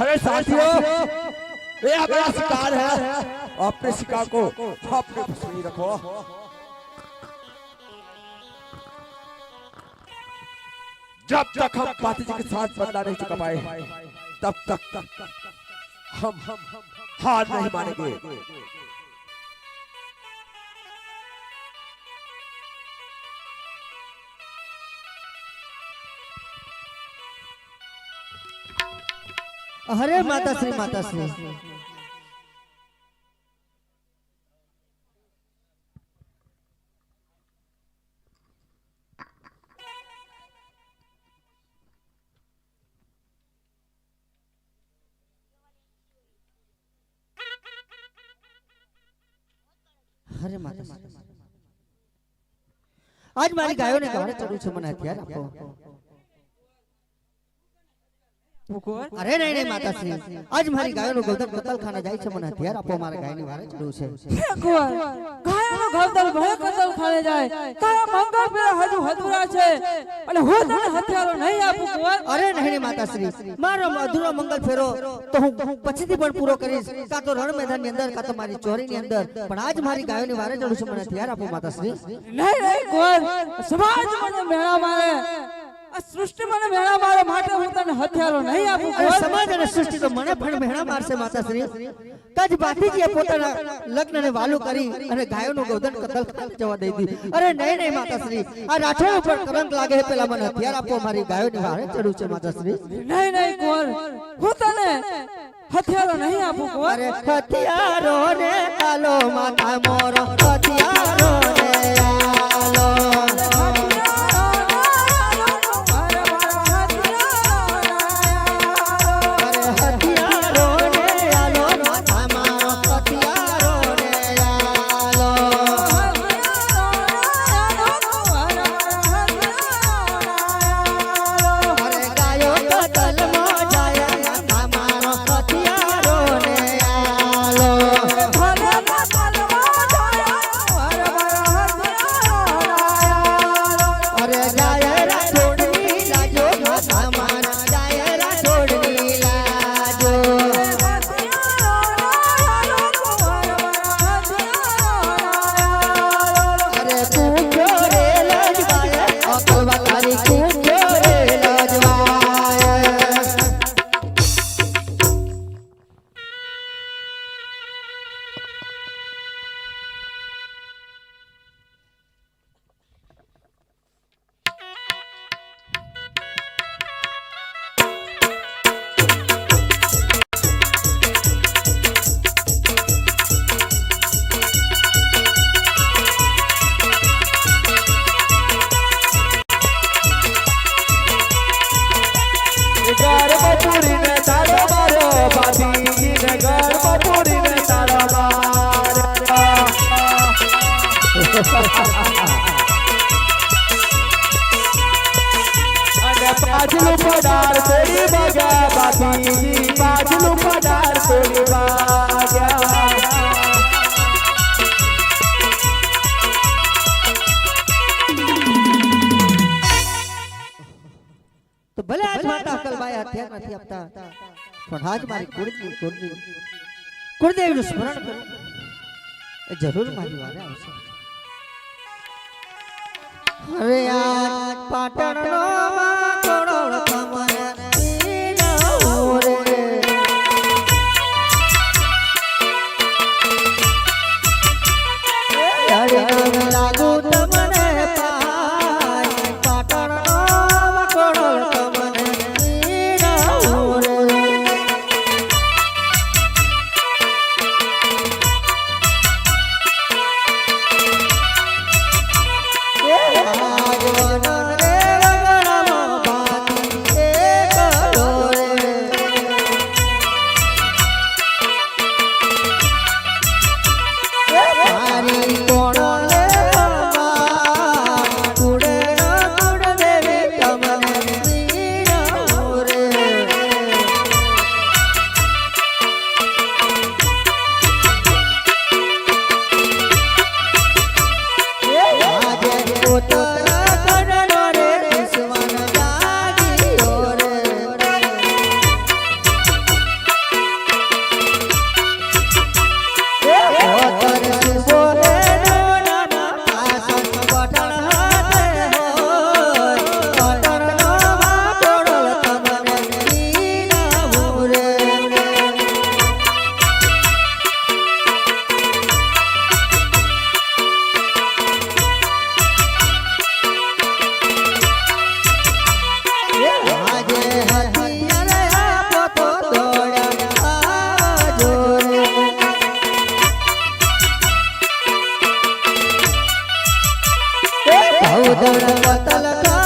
अरे साथियों, ये हमारा शिकार है। अपने शिकार को अपने पास ही रखो। जब तक हम पाती जी के साथ बदला नहीं चुका पाए, तब तक हम हार नहीं मानेंगे। अरे माता श्री, माता श्री। अरे माता श्री, आज मारी गायों ने गाने चढ़ू छे मन हथियार आपो। अरे नहीं नहीं माता श्री, आज मारी गायों नो गौदन कतल खाना जाय छे मन हथियार आपो। मारे गाय ની વારે ચડ્યું છે। કુંવર ગાયો નો ગૌદલ ભય કતલ ખાને જાય, તારા મંગળ પેલા હજુ હદુરા છે અને હું તને હથિયારો નહીં આપું કુંવર। અરે નહીં નહીં માતા શ્રી, મારો અધૂરો મંગલ ફેરો તો હું પછીથી પણ પૂરો કરીશ, કા તો રણ મેદાન ની અંદર કા તો મારી ચોરી ની અંદર, પણ આજ મારી ગાયો ની વારે ચડ્યું છે મને હથિયાર આપો માતા શ્રી। નહીં નહીં કુંવર, સમાજ મને મેળા મારે, આ સૃષ્ટિ મને મેળા મારે માટે હું તને હથિયારો નહીં આપું। અરે સમાજ અને સૃષ્ટિ તો મને પણ મેળા મારશે માતા શ્રી। કજ બાતીજીએ પોતાના લગ્નને વાલું કરી અને ગાયોનું ગૌદન કતલ જવા દઈ દીધી। અરે નહીં નહીં માતા શ્રી, આ રાઠોડ ઉપર કલંક લાગે છે, પેલા મને હથિયાર આપો, મારી ગાયોની વારે ચડું છે માતા શ્રી। નહીં નહીં કુંવર, હું તને હથિયારો નહીં આપું કુંવર। અરે હથિયારો ને આલો માતા મોરો, હથિયારો ને આલો। पाछलू पडार तोड़ी बाग्या बाती, पाछलू पडार तोड़ी बाग्या। तो भले आज माता अकलबाई हथियार નથી આપતા, પણ આજ મારી કુળદેવીનું સ્મરણ કરું, એ જરૂર મારી વારે આવશે। અરે આજ પાટણનો વાટોળો તમને પીનો રે અરે લાગુ તમને પાય પાટણનો વાટોળો તમને પીનો રે પતલ